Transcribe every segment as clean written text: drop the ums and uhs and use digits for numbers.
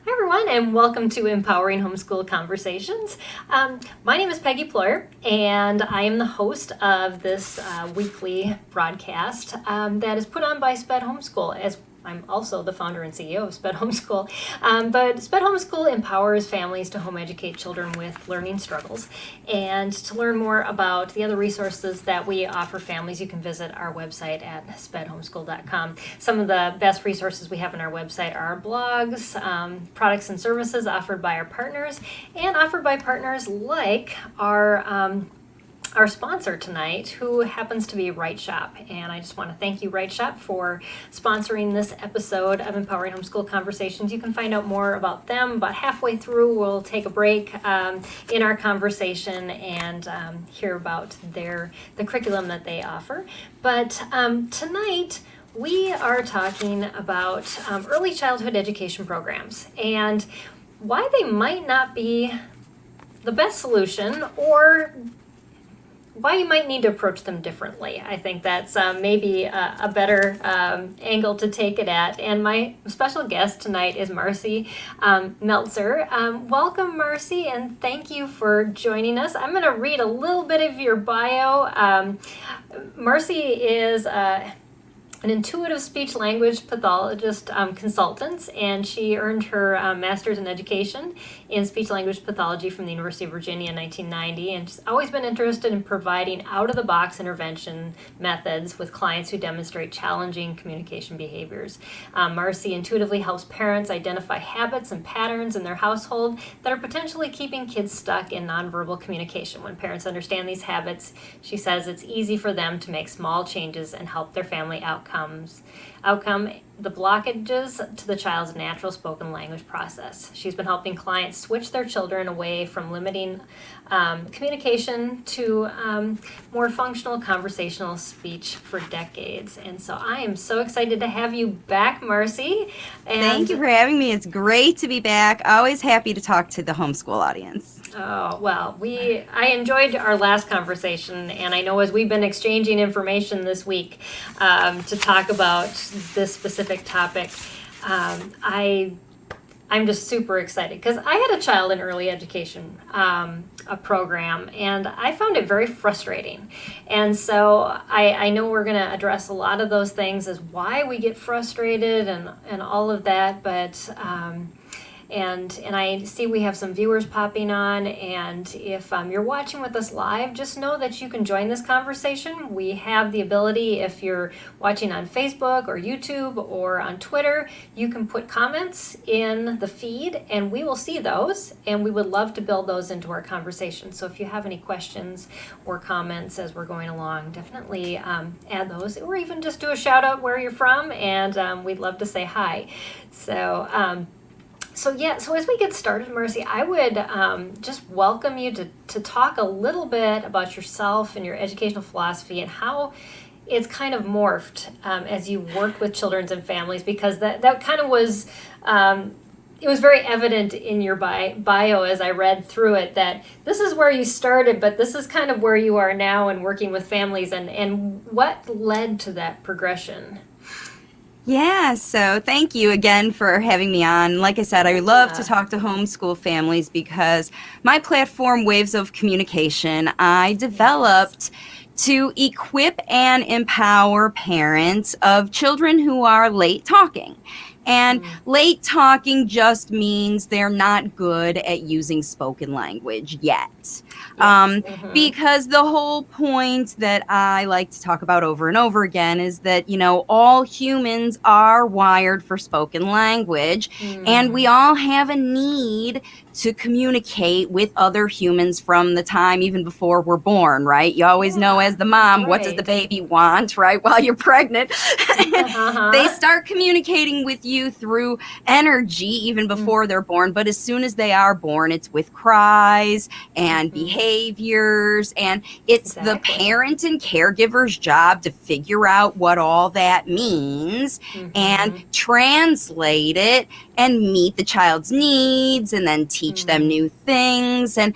Hi everyone, and welcome to Empowering Homeschool Conversations. My name is Peggy Ployer, and I am the host of this weekly broadcast that is put on by S.P.E.D. Homeschool, as I'm also the founder and CEO of S.P.E.D. Homeschool. But S.P.E.D. Homeschool empowers families to home educate children with learning struggles. And to learn more about the other resources that we offer families, you can visit our website at spedhomeschool.com. Some of the best resources we have on our website are our blogs, products and services offered by our partners, and offered by partners like our sponsor tonight, who happens to be Right Shop. And I just want to thank you, Right Shop, for sponsoring this episode of Empowering Homeschool Conversations. You can find out more about them about halfway through. We'll take a break in our conversation and hear about the curriculum that they offer. But tonight, we are talking about early childhood education programs and why they might not be the best solution, or why you might need to approach them differently. I think that's maybe a better angle to take it at. And my special guest tonight is Marci Melzer. Welcome, Marci, and thank you for joining us. I'm going to read a little bit of your bio. Marci is an intuitive speech language pathologist consultant, and she earned her master's in education in speech language pathology from the University of Virginia in 1990, and she's always been interested in providing out-of-the-box intervention methods with clients who demonstrate challenging communication behaviors. Marci intuitively helps parents identify habits and patterns in their household that are potentially keeping kids stuck in nonverbal communication. When parents understand these habits, she says it's easy for them to make small changes and help their family outcome, the blockages to the child's natural spoken language process. She's been helping clients switch their children away from limiting communication to more functional conversational speech for decades. And so I am so excited to have you back, Marci. And thank you for having me. It's great to be back. Always happy to talk to the homeschool audience. Oh, well, I enjoyed our last conversation, and I know as we've been exchanging information this week to talk about this specific topic, I'm just super excited because I had a child in early education a program, and I found it very frustrating. And so I know we're going to address a lot of those things as why we get frustrated and all of that, but and I see we have some viewers popping on, and if you're watching with us live, just know that you can join this conversation. We have the ability, if you're watching on Facebook or YouTube or on Twitter, you can put comments in the feed and we will see those, and we would love to build those into our conversation. So if you have any questions or comments as we're going along, definitely add those, or even just do a shout out where you're from, and we'd love to say hi. So as we get started, Marci, I would just welcome you to talk a little bit about yourself and your educational philosophy and how it's kind of morphed as you work with children and families, because that kind of was, it was very evident in your bio as I read through it that this is where you started, but this is kind of where you are now in working with families, and what led to that progression. Yeah, so thank you again for having me on. Like I said, I love to talk to homeschool families because my platform, Waves of Communication, I developed to equip and empower parents of children who are late talking. And late talking just means they're not good at using spoken language yet. Because the whole point that I like to talk about over and over again is that, all humans are wired for spoken language, and we all have a need to communicate with other humans from the time even before we're born, right? You always know as the mom, what does the baby want, right? While you're pregnant, they start communicating with you through energy even before they're born. But as soon as they are born, it's with cries and behaviors, and it's the parent and caregiver's job to figure out what all that means and translate it and meet the child's needs, and then teach them new things. And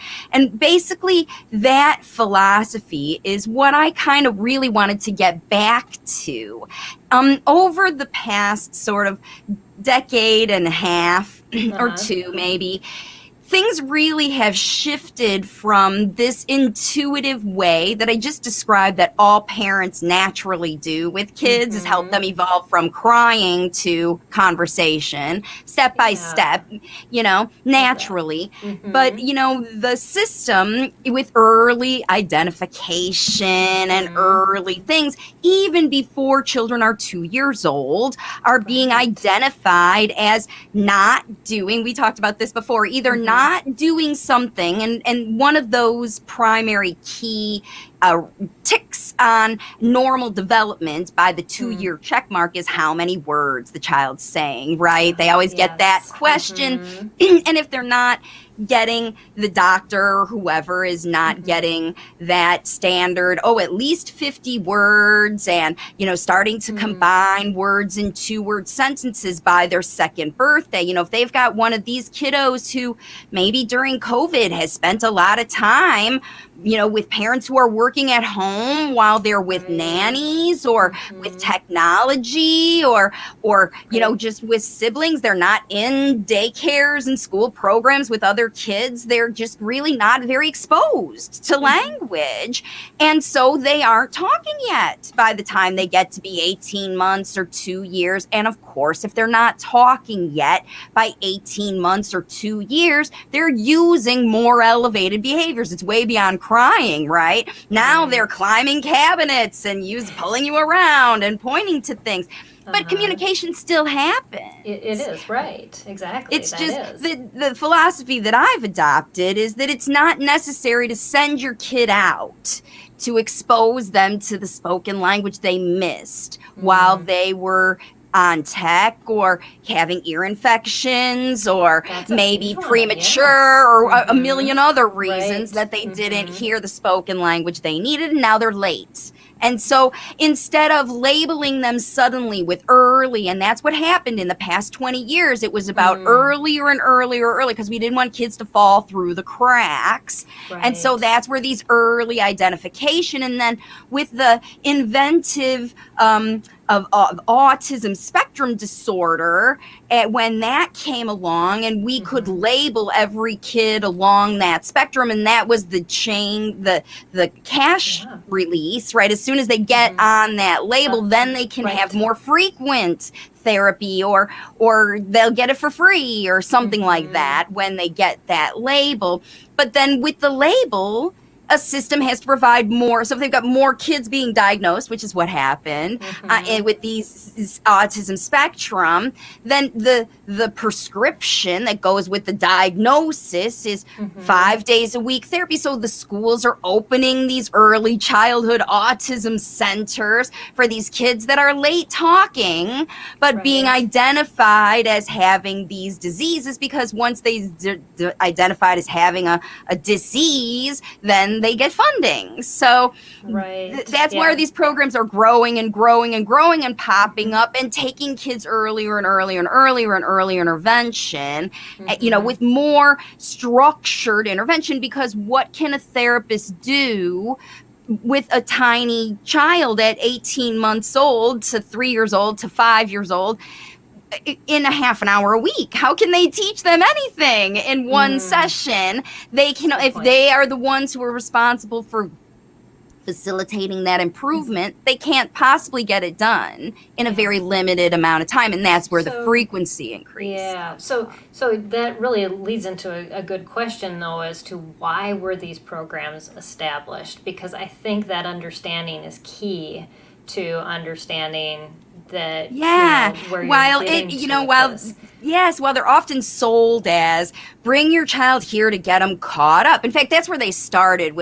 basically that philosophy is what I kind of really wanted to get back to. Over the past sort of decade and a half, or two maybe, things really have shifted from this intuitive way that I just described that all parents naturally do with kids, is help them evolve from crying to conversation, step by step, naturally. But, the system with early identification and early things, even before children are 2 years old, are being identified as not doing, we talked about this before, either not doing something, and one of those primary key ticks on normal development by the 2-year check mark is how many words the child's saying, right? They always get that question. And if they're not getting, the doctor or whoever is not getting that standard, at least 50 words, and, starting to combine words in 2-word sentences by their second birthday. If they've got one of these kiddos who maybe during COVID has spent a lot of time, with parents who are working at home while they're with nannies or with technology or just with siblings, they're not in daycares and school programs with other kids. They're just really not very exposed to language. And so they aren't talking yet by the time they get to be 18 months or 2 years. And of course, if they're not talking yet by 18 months or 2 years, they're using more elevated behaviors. It's way beyond crying, right? Now they're climbing cabinets and pulling you around and pointing to things. But communication still happens. It is, right. Exactly. It's just the philosophy that I've adopted is that it's not necessary to send your kid out to expose them to the spoken language they missed while they were on tech or having ear infections or maybe premature or a million other reasons that they didn't hear the spoken language they needed, and now they're late. And so instead of labeling them suddenly with early, and that's what happened in the past 20 years, it was about earlier and earlier, because we didn't want kids to fall through the cracks. And so that's where these early identification, and then with the inventive of autism spectrum disorder, when that came along and we could label every kid along that spectrum, and that was the cash release, right? As soon as they get on that label, then they can have more frequent therapy or they'll get it for free or something like that when they get that label. But then with the label, a system has to provide more. So if they've got more kids being diagnosed, which is what happened and with these autism spectrum, then the prescription that goes with the diagnosis is 5 days a week therapy. So the schools are opening these early childhood autism centers for these kids that are late talking, but being identified as having these diseases, because once they identified as having a disease, then they get funding. So that's where these programs are growing and growing and growing and popping up and taking kids earlier and earlier and earlier and earlier intervention, with more structured intervention. Because what can a therapist do with a tiny child at 18 months old to 3 years old to 5 years old in a half an hour a week? How can they teach them anything in one session? They can, if they are the ones who are responsible for facilitating that improvement, they can't possibly get it done in a very limited amount of time, and that's where the frequency increases. Yeah. So that really leads into a good question, though, as to why were these programs established? Because I think that understanding is key to understanding that where while you're it while they're often sold as bring your child here to get them caught up. In fact, that's where they started.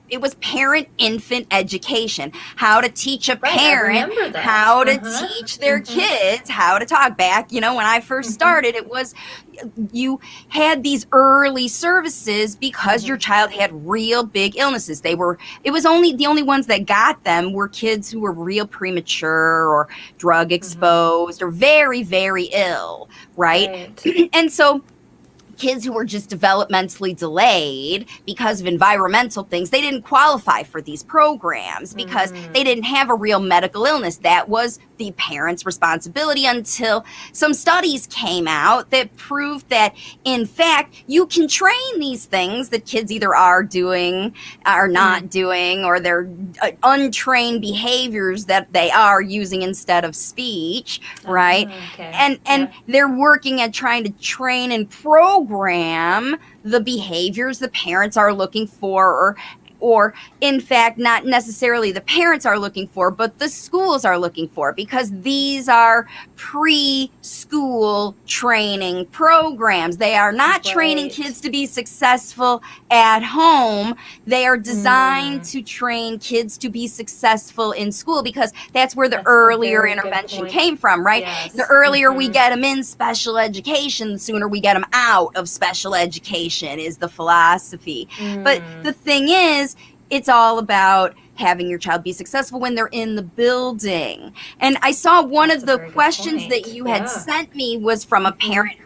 It was parent infant education, how to teach a parent how to teach their kids how to talk. Back when I first started, it was you had these early services because your child had real big illnesses. The only ones that got them were kids who were real premature or drug exposed or very, very ill, right? And so kids who were just developmentally delayed because of environmental things, they didn't qualify for these programs because they didn't have a real medical illness. That was the parents' responsibility until some studies came out that proved that, in fact, you can train these things that kids either are doing, are not doing, or they're untrained behaviors that they are using instead of speech, right? Okay. And they're working at trying to train and program the behaviors the parents are looking for, or in fact, not necessarily the parents are looking for, but the schools are looking for, because these are preschool training programs. They are not training kids to be successful at home. They are designed to train kids to be successful in school, because that's where the earlier intervention came from, right? Yes. The earlier we get them in special education, the sooner we get them out of special education, is the philosophy. But the thing is, it's all about having your child be successful when they're in the building. And I saw one of the questions that you had sent me was from a parent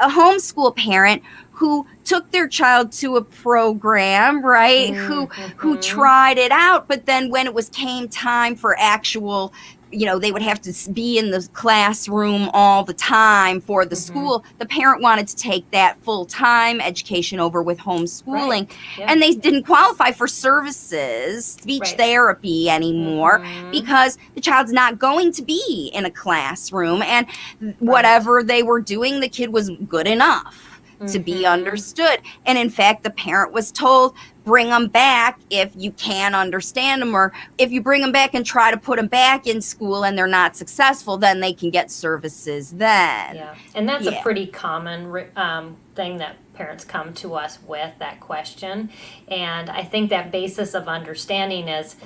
a homeschool parent who took their child to a program, right? Who tried it out, but then when it came time for actual, they would have to be in the classroom all the time for the school. The parent wanted to take that full-time education over with homeschooling, and they didn't qualify for services, speech therapy anymore, because the child's not going to be in a classroom, and whatever they were doing, the kid was good enough to be understood. And in fact, the parent was told, bring them back if you can understand them, or if you bring them back and try to put them back in school and they're not successful, then they can get services then. Yeah, and that's a pretty common thing that parents come to us with, that question. And I think that basis of understanding is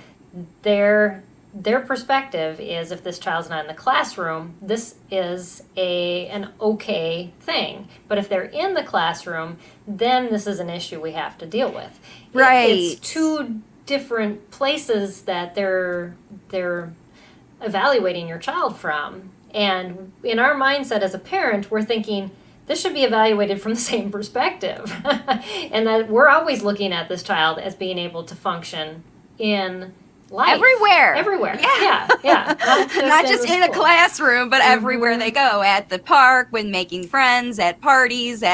their perspective is, if this child's not in the classroom, this is an okay thing. But if they're in the classroom, then this is an issue we have to deal with. Right. It's two different places that they're evaluating your child from. And in our mindset as a parent, we're thinking, this should be evaluated from the same perspective. And that we're always looking at this child as being able to function in life. Everywhere. Yeah. Not just in a classroom, but everywhere they go, at the park, when making friends, at parties,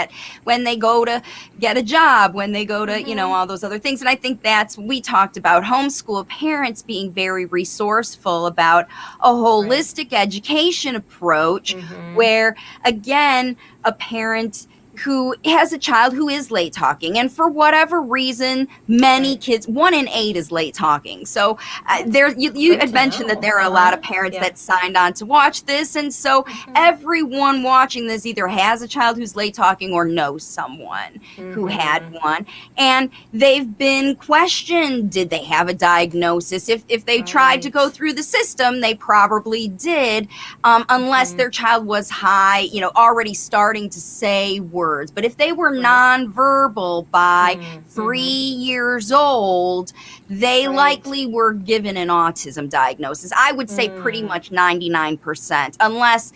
when they go to get a job, when they go to, all those other things. And I think we talked about homeschool parents being very resourceful about a holistic education approach, where, again, a parent who has a child who is late talking, and for whatever reason, many kids, 1 in 8 is late talking. So you had mentioned that there are a lot of parents that signed on to watch this, and so everyone watching this either has a child who's late talking or knows someone who had one, and they've been questioned. Did they have a diagnosis? If they tried to go through the system, they probably did, unless their child was high, already starting to say words. But if they were nonverbal by 3 years old, they likely were given an autism diagnosis. I would say pretty much 99%, unless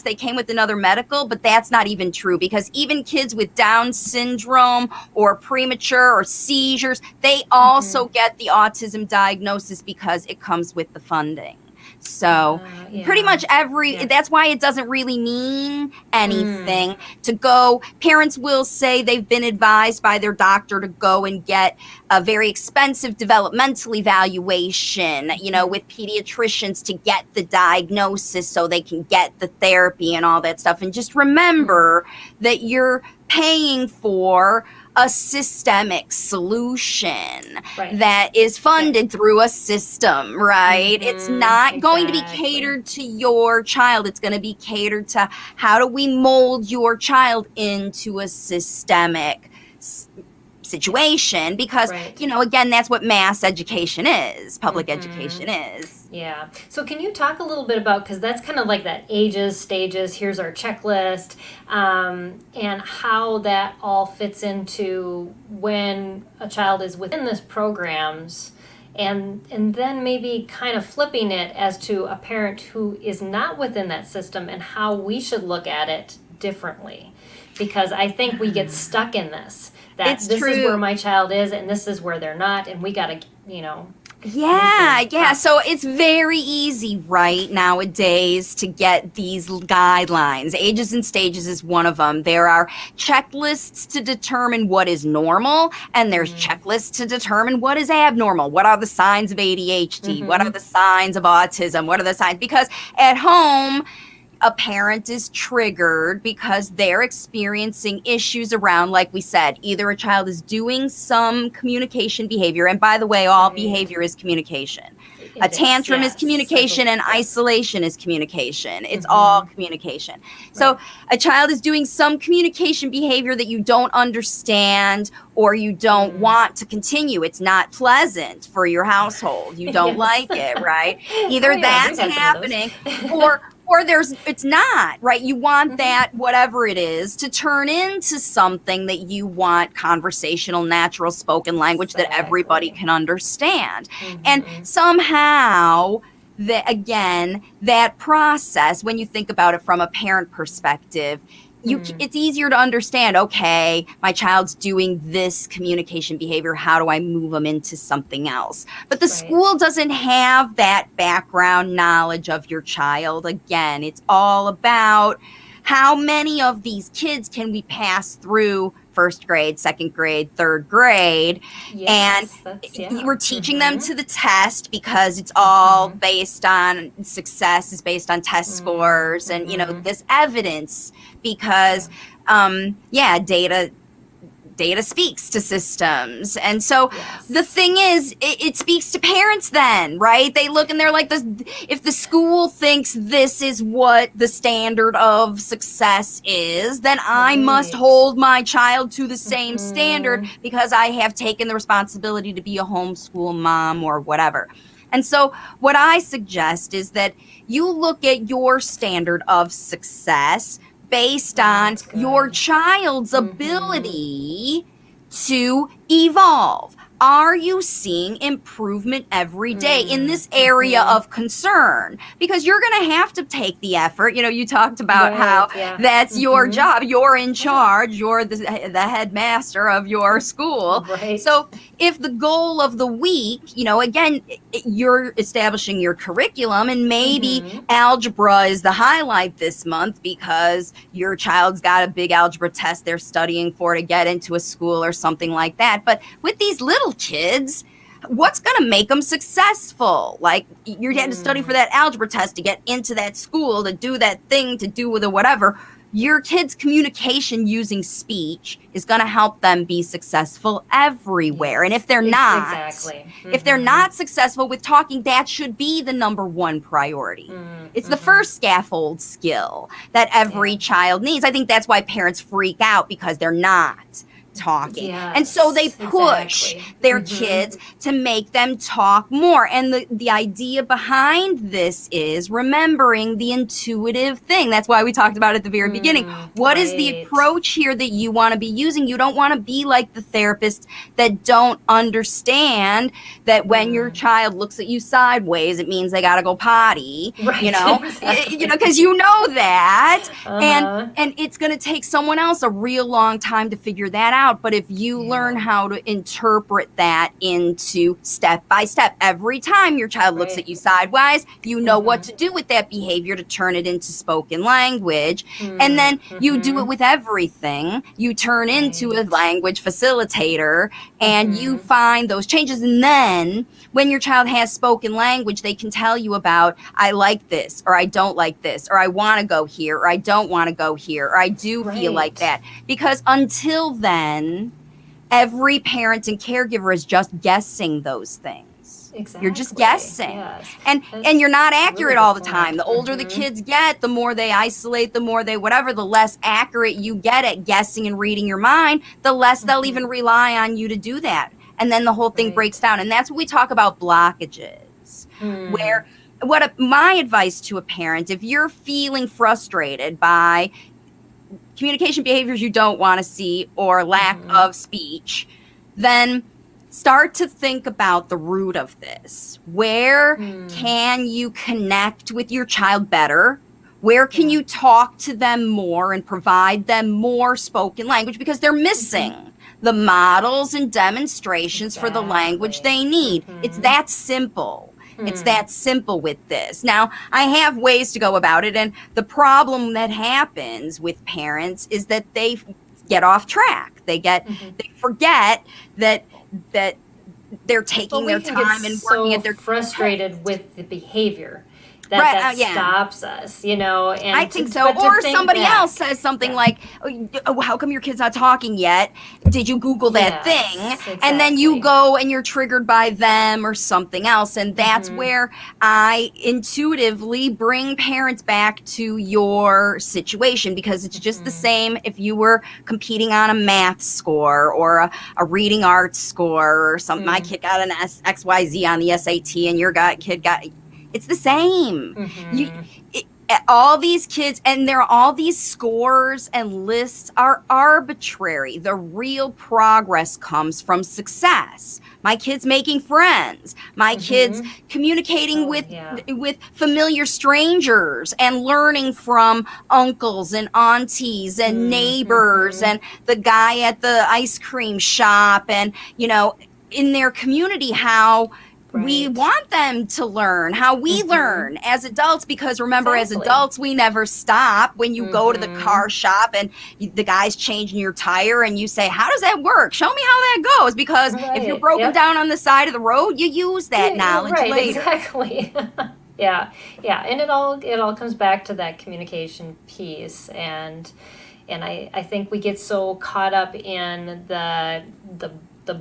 they came with another medical, but that's not even true, because even kids with Down syndrome or premature or seizures, they also get the autism diagnosis because it comes with the funding. So pretty much that's why it doesn't really mean anything to go. Parents will say they've been advised by their doctor to go and get a very expensive developmental evaluation, with pediatricians to get the diagnosis so they can get the therapy and all that stuff. And just remember that you're paying for a systemic solution that is funded through a system, right? It's not going to be catered to your child. It's going to be catered to, how do we mold your child into a systemic situation? Because, again, that's what mass education is, public education is. Yeah. So can you talk a little bit about, because that's kind of like that ages, stages, here's our checklist, and how that all fits into when a child is within this programs, and then maybe kind of flipping it as to a parent who is not within that system, and how we should look at it differently, because I think we get stuck in this. That It's this true. is where my child is, and this is where they're not, and we got to, Yeah. So it's very easy right nowadays to get these guidelines. Ages and stages is one of them. There are checklists to determine what is normal, and there's checklists to determine what is abnormal. What are the signs of ADHD? What are the signs of autism? What are the signs? Because at home, a parent is triggered because they're experiencing issues around, like we said, either a child is doing some communication behavior. And by the way, all behavior is communication. A tantrum is communication, and isolation is communication. It's all communication. So a child is doing some communication behavior that you don't understand or you don't want to continue. It's not pleasant for your household. You don't like it, right? Either that's happening or it's not, right? You want that, whatever it is, to turn into something that you want conversational, natural spoken language that everybody can understand. And somehow, that process, when you think about it from a parent perspective, it's easier to understand, okay, my child's doing this communication behavior. How do I move them into something else? But the school doesn't have that background knowledge of your child. Again, it's all about how many of these kids can we pass through first grade, second grade, third grade. And we're teaching them to the test because it's all based on success, is based on test scores and, this evidence because, data speaks to systems. And so the thing is, it speaks to parents then, right? They look and they're like, if the school thinks this is what the standard of success is, then I must hold my child to the same standard because I have taken the responsibility to be a homeschool mom or whatever. And so what I suggest is that you look at your standard of success based on your child's ability to evolve. Are you seeing improvement every day in this area of concern? Because you're going to have to take the effort. You talked about how that's your job. You're in charge. You're the headmaster of your school. So if the goal of the week, again, you're establishing your curriculum and maybe algebra is the highlight this month because your child's got a big algebra test they're studying for to get into a school or something like that. But with these little kids, what's going to make them successful? Like you're getting to study for that algebra test to get into that school, to do that thing, to do with whatever. Your kids' communication using speech is going to help them be successful everywhere. And if they're not, if they're not successful with talking, that should be the number one priority. It's the first scaffold skill that every child needs. I think that's why parents freak out because they're not talking. And so they push their kids to make them talk more. And the idea behind this is remembering the intuitive thing. That's why we talked about it at the very beginning. What is the approach here that you want to be using? You don't want to be like the therapists that don't understand that when your child looks at you sideways, it means they got to go potty, because you know that. And it's going to take someone else a real long time to figure that out. But if you learn how to interpret that into step by step, every time your child looks at you sideways, you know what to do with that behavior to turn it into spoken language. And then you do it with everything. You turn into a language facilitator and you find those changes. And then when your child has spoken language, they can tell you about, I like this, or I don't like this, or I want to go here, or I don't want to go here, or I do feel like that. Because until then, every parent and caregiver is just guessing those things. You're just guessing. And you're not accurate all the time. The older the kids get, the more they isolate, the more they whatever, the less accurate you get at guessing and reading your mind, the less they'll even rely on you to do that. And then the whole thing breaks down. And that's what we talk about blockages, where my advice to a parent, if you're feeling frustrated by communication behaviors you don't want to see or lack of speech, then start to think about the root of this. Where can you connect with your child better? Where can you talk to them more and provide them more spoken language, because they're missing the models and demonstrations for the language they need. It's that simple. It's that simple with this. Now, I have ways to go about it, and the problem that happens with parents is that they get off track. They forget that they're taking their time and working at their frustrated with the behavior. That stops us, And I think so. Or somebody else says something like, "Oh, how come your kid's not talking yet? Did you Google that thing?" Exactly. And then you go and you're triggered by them or something else. And that's where I intuitively bring parents back to your situation, because it's just the same if you were competing on a math score or a reading arts score or something. My kid got an XYZ on the SAT and your kid got... It's the same. All these kids, and all these scores and lists are arbitrary. The real progress comes from success. My kid's making friends. My kid's communicating with familiar strangers and learning from uncles and aunties and neighbors and the guy at the ice cream shop, and, in their community, how we want them to learn, how we learn as adults, because remember, as adults, we never stop. When you go to the car shop and the guy's changing your tire and you say, "How does that work? Show me how that goes." Because if you're broken down on the side of the road, you use that knowledge later. Exactly. Yeah. And it all comes back to that communication piece. And I think we get so caught up in the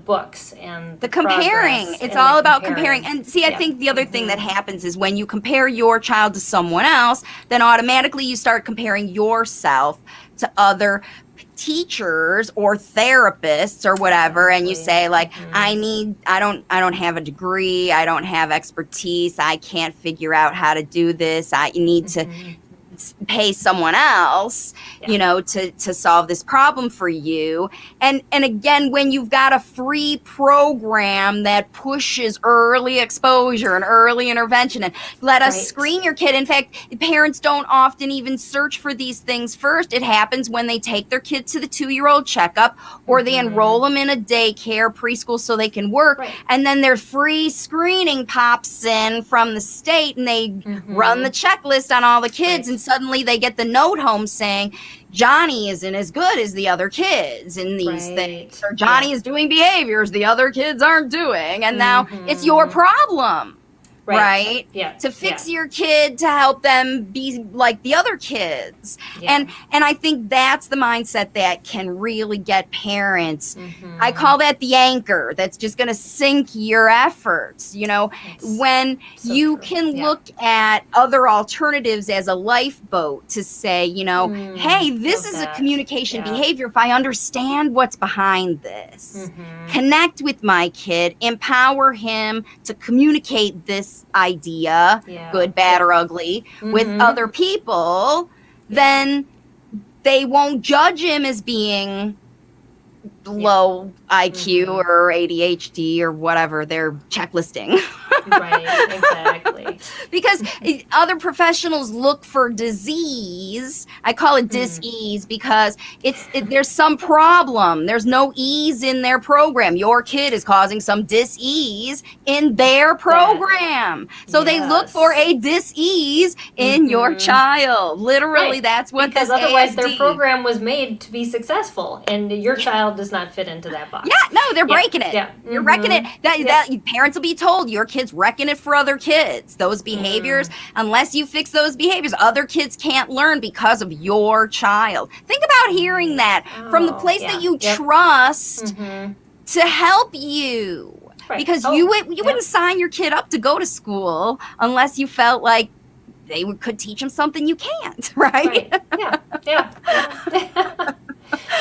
books and the comparing. It's all about comparing. And see, I think the other thing that happens is when you compare your child to someone else, then automatically you start comparing yourself to other teachers or therapists or whatever, and you say like, I don't have a degree, I don't have expertise, I can't figure out how to do this, I need to pay someone else, to solve this problem for you. And again, when you've got a free program that pushes early exposure and early intervention and let us screen your kid. In fact, parents don't often even search for these things first. It happens when they take their kid to the 2-year-old checkup, or they enroll them in a daycare, preschool, so they can work. And then their free screening pops in from the state, and they run the checklist on all the kids, and suddenly they get the note home saying Johnny isn't as good as the other kids in these things, or Johnny is doing behaviors the other kids aren't doing, and now it's your problem. Right? To fix your kid, to help them be like the other kids. And I think that's the mindset that can really get parents. I call that the anchor that's just going to sink your efforts. When so you can look at other alternatives as a lifeboat to say, hey, this is a communication behavior. If I understand what's behind this, connect with my kid, empower him to communicate this idea, good, bad, or ugly, with other people, then they won't judge him as being low IQ or ADHD or whatever they're checklisting. Exactly. Because other professionals look for disease. I call it dis-ease because there's some problem. There's no ease in their program. Your kid is causing some dis-ease in their program. So they look for a dis-ease in your child. Literally, that's what because otherwise their program was made to be successful, and your child does not fit into that box. Yeah, no, they're breaking it. You're wrecking it. That parents will be told your kid's wrecking it for other kids. Those behaviors, unless you fix those behaviors, other kids can't learn because of your child. Think about hearing that from the place that you trust to help you. Because you wouldn't sign your kid up to go to school unless you felt like they could teach him something you can't, right?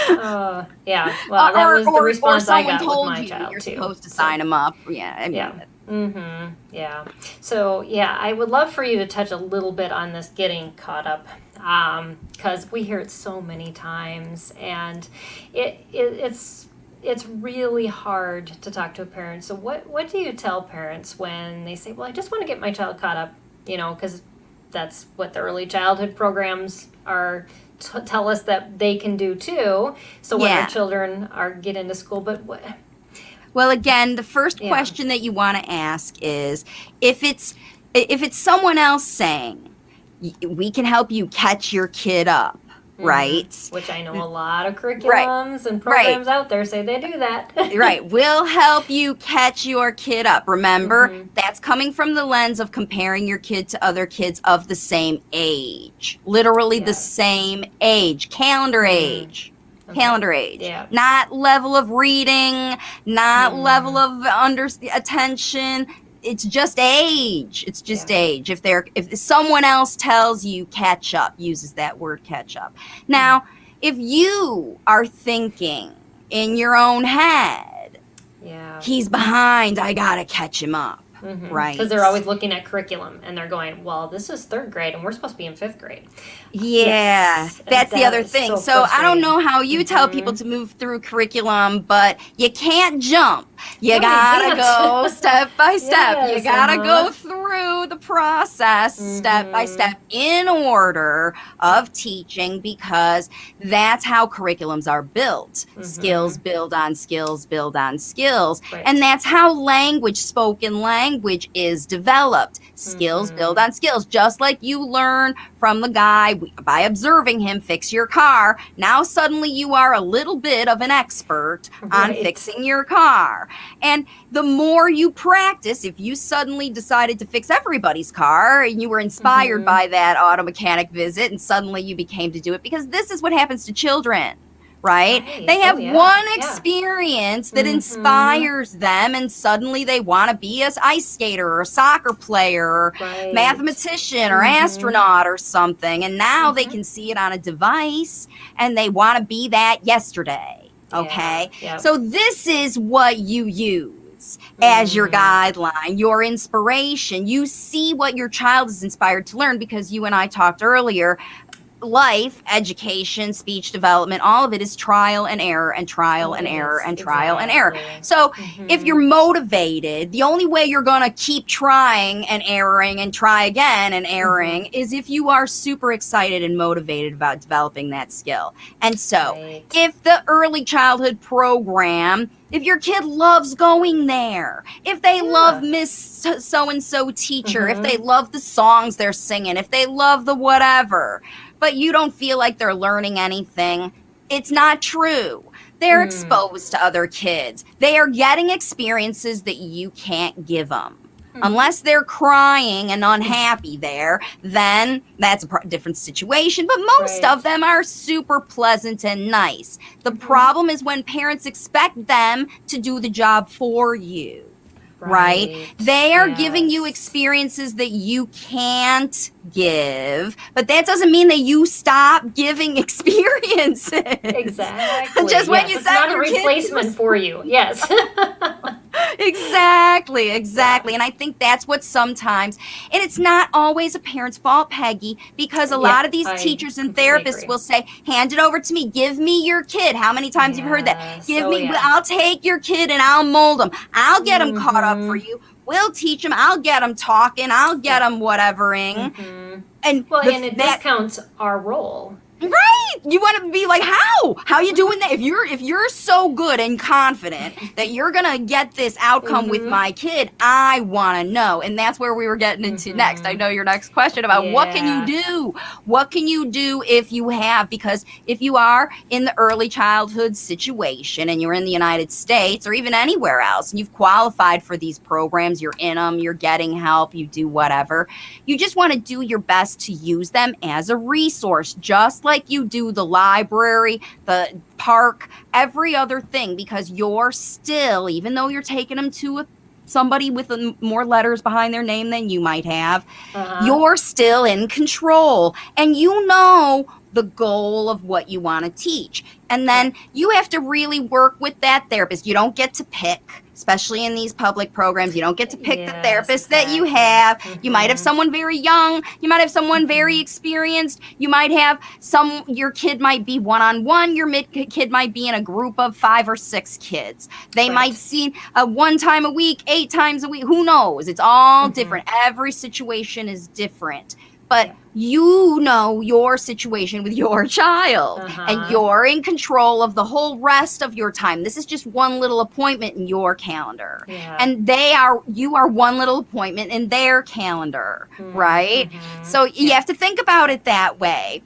Well, that was the response I got with my child you're too. Supposed to sign them up. So I would love for you to touch a little bit on this getting caught up, because we hear it so many times, and it's really hard to talk to a parent. So what do you tell parents when they say, well, I just want to get my child caught up, because that's what the early childhood programs are tell us that they can do too. So when our children get into school, but what? Well, again, the first question that you want to ask is if it's someone else saying, we can help you catch your kid up, right? Which I know a lot of curriculums and programs out there say they do that. Right. We'll help you catch your kid up. Remember, that's coming from the lens of comparing your kid to other kids of the same age. Literally the same age. Calendar age. Calendar age. Yeah. Not level of reading, not level of attention. It's just age. It's just age. If someone else tells you catch up, uses that word catch up. Now, if you are thinking in your own head, he's behind, I gotta catch him up. Right. Because they're always looking at curriculum and they're going, well, this is 3rd grade and we're supposed to be in 5th grade. That's the other thing. So I don't know how you tell people to move through curriculum, but you can't jump. You gotta go step by step. You gotta go through the process step by step in order of teaching, because that's how curriculums are built. Skills build on skills, build on skills. And that's how spoken language is developed. Skills build on skills. Just like you learn from the guy by observing him fix your car. Now suddenly you are a little bit of an expert on fixing your car. And the more you practice, if you suddenly decided to fix everybody's car and you were inspired by that auto mechanic visit and suddenly you became to do it, because this is what happens to children. Right? They have one experience that inspires them, and suddenly they want to be an ice skater or a soccer player or mathematician or astronaut or something. And now they can see it on a device and they want to be that yesterday. Okay? So this is what you use as your guideline, your inspiration. You see what your child is inspired to learn, because you and I talked earlier. Life, education, speech development, all of it is trial and error and trial and error and trial and error. So if you're motivated, the only way you're going to keep trying and erroring and try again and erroring is if you are super excited and motivated about developing that skill. And so if the early childhood program, if your kid loves going there, if they love Miss so-and-so teacher, if they love the songs they're singing, if they love the whatever, but you don't feel like they're learning anything, it's not true. They're exposed to other kids. They are getting experiences that you can't give them. Unless they're crying and unhappy there, then that's a different situation. But most of them are super pleasant and nice. The problem is when parents expect them to do the job for you. Right? They are giving you experiences that you can't give, but that doesn't mean that you stop giving experiences. Exactly. Just when you it's said not a replacement for you. Yes. Exactly. And I think that's what sometimes, and it's not always a parent's fault, Peggy, because a lot of these teachers and therapists will say, hand it over to me, give me your kid. How many times have you heard that? I'll take your kid and I'll mold them. I'll get them caught up for you. We'll teach them. I'll get them talking. I'll get them whatevering. And it discounts our role. Right. You want to be like, how you doing that? If you're so good and confident that you're going to get this outcome with my kid, I want to know. And that's where we were getting into next. I know your next question about what can you do? What can you do if you have? Because if you are in the early childhood situation and you're in the United States or even anywhere else and you've qualified for these programs, you're in them, you're getting help, you do whatever, you just want to do your best to use them as a resource, just like you do the library, the park, every other thing, because you're still, even though you're taking them to somebody with more letters behind their name than you might have, you're still in control. And you know the goal of what you want to teach. And then you have to really work with that therapist. You don't get to pick, especially in these public programs. You don't get to pick the therapist that you have. You might have someone very young. You might have someone very experienced. You might have your kid might be one-on-one. Your kid might be in a group of 5 or 6 kids. They might see 1 time a week, 8 times a week. Who knows? It's all different. Every situation is different. but you know your situation with your child, and you're in control of the whole rest of your time. This is just one little appointment in your calendar, and you are one little appointment in their calendar, right? So you have to think about it that way.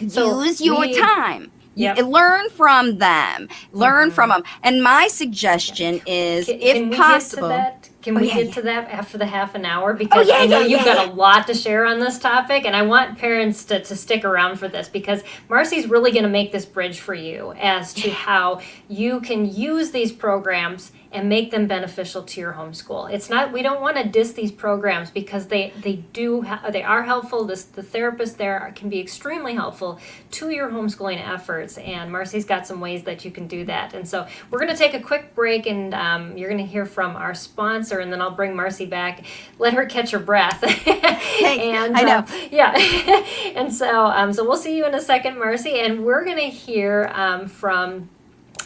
So use your time. Learn from them. And my suggestion is, if possible. Can we get to that after the half an hour? Because I know you've got a lot to share on this topic, and I want parents to stick around for this, because Marci's really going to make this bridge for you as to how you can use these programs and make them beneficial to your homeschool. It's not, we don't want to diss these programs, because they are helpful. The therapists there can be extremely helpful to your homeschooling efforts, and Marci's got some ways that you can do that. And so we're going to take a quick break, and you're going to hear from our sponsor, and then I'll bring Marci back, let her catch her breath. And I know. And so we'll see you in a second, Marci, and we're going to hear from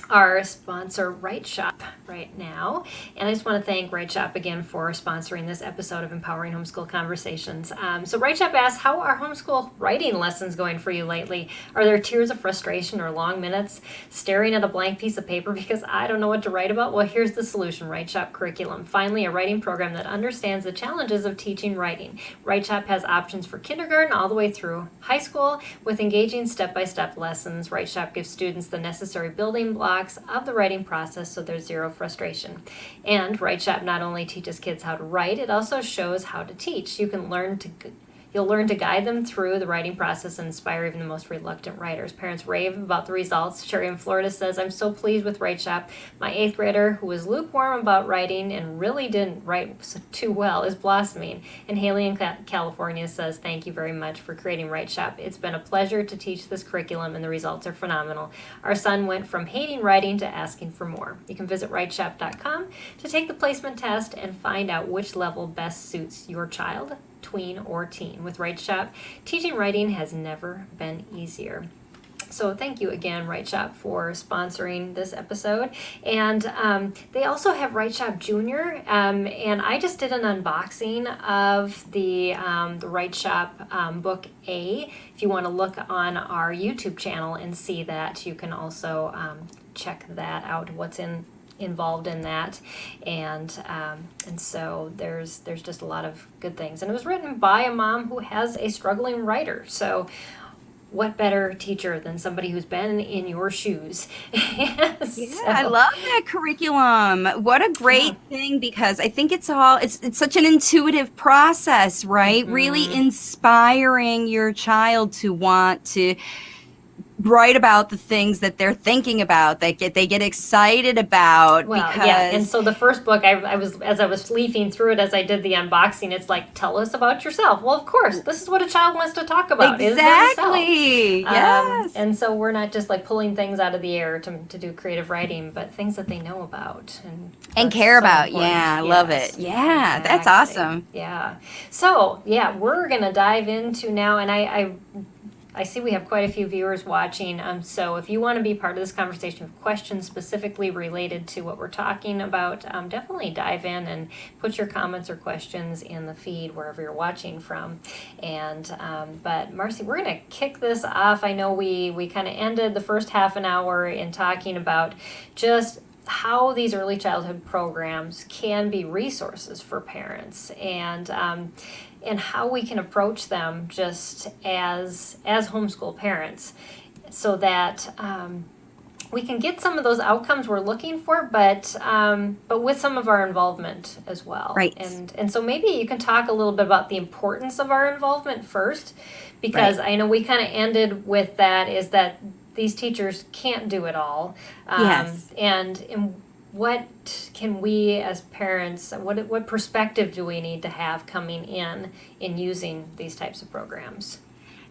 our sponsor, Right Shop, right now. And I just want to thank Right Shop again for sponsoring this episode of Empowering Homeschool Conversations. So Right Shop asks, how are homeschool writing lessons going for you lately? Are there tears of frustration or long minutes staring at a blank piece of paper because I don't know what to write about? Well, here's the solution, Right Shop Curriculum. Finally, a writing program that understands the challenges of teaching writing. Right Shop has options for kindergarten all the way through high school with engaging step-by-step lessons. Right Shop gives students the necessary building blocks of the writing process, so there's zero frustration. And Right Shop not only teaches kids how to write, it also shows how to teach. You'll learn to guide them through the writing process and inspire even the most reluctant writers. Parents rave about the results. Sherry in Florida says, I'm so pleased with Right Shop. My 8th grader, who was lukewarm about writing and really didn't write too well, is blossoming. And Haley in California says, thank you very much for creating Right Shop. It's been a pleasure to teach this curriculum, and the results are phenomenal. Our son went from hating writing to asking for more. You can visit rightshop.com to take the placement test and find out which level best suits your child, tween, or teen. With Right Shop, teaching writing has never been easier. So thank you again, Right Shop, for sponsoring this episode. And they also have Right Shop Junior, and I just did an unboxing of the Right Shop book A. If you want to look on our YouTube channel and see that, you can also check that out, what's involved in that, and so there's just a lot of good things, and it was written by a mom who has a struggling writer. So what better teacher than somebody who's been in your shoes? I love that curriculum. What a great thing, because I think it's such an intuitive process, right? Really inspiring your child to want to write about the things that they're thinking about, they get excited about. Well, and so the first book, as I was leafing through it as I did the unboxing, it's like, tell us about yourself. Well, of course, this is what a child wants to talk about. Exactly. Yes. And so we're not just like pulling things out of the air to do creative writing, but things that they know about and care about. Important. Yeah, I love it. Yeah, exactly. That's awesome. Yeah. So we're gonna dive into now, and I see we have quite a few viewers watching, so if you want to be part of this conversation with questions specifically related to what we're talking about, definitely dive in and put your comments or questions in the feed wherever you're watching from. And but Marci, we're going to kick this off. I know we kind of ended the first half an hour in talking about just how these early childhood programs can be resources for parents, and how we can approach them just as homeschool parents, so that we can get some of those outcomes we're looking for, but with some of our involvement as well. Right. And so maybe you can talk a little bit about the importance of our involvement first, because I know we kind of ended with that, is that these teachers can't do it all. Yes. And what can we as parents, what perspective do we need to have coming in using these types of programs?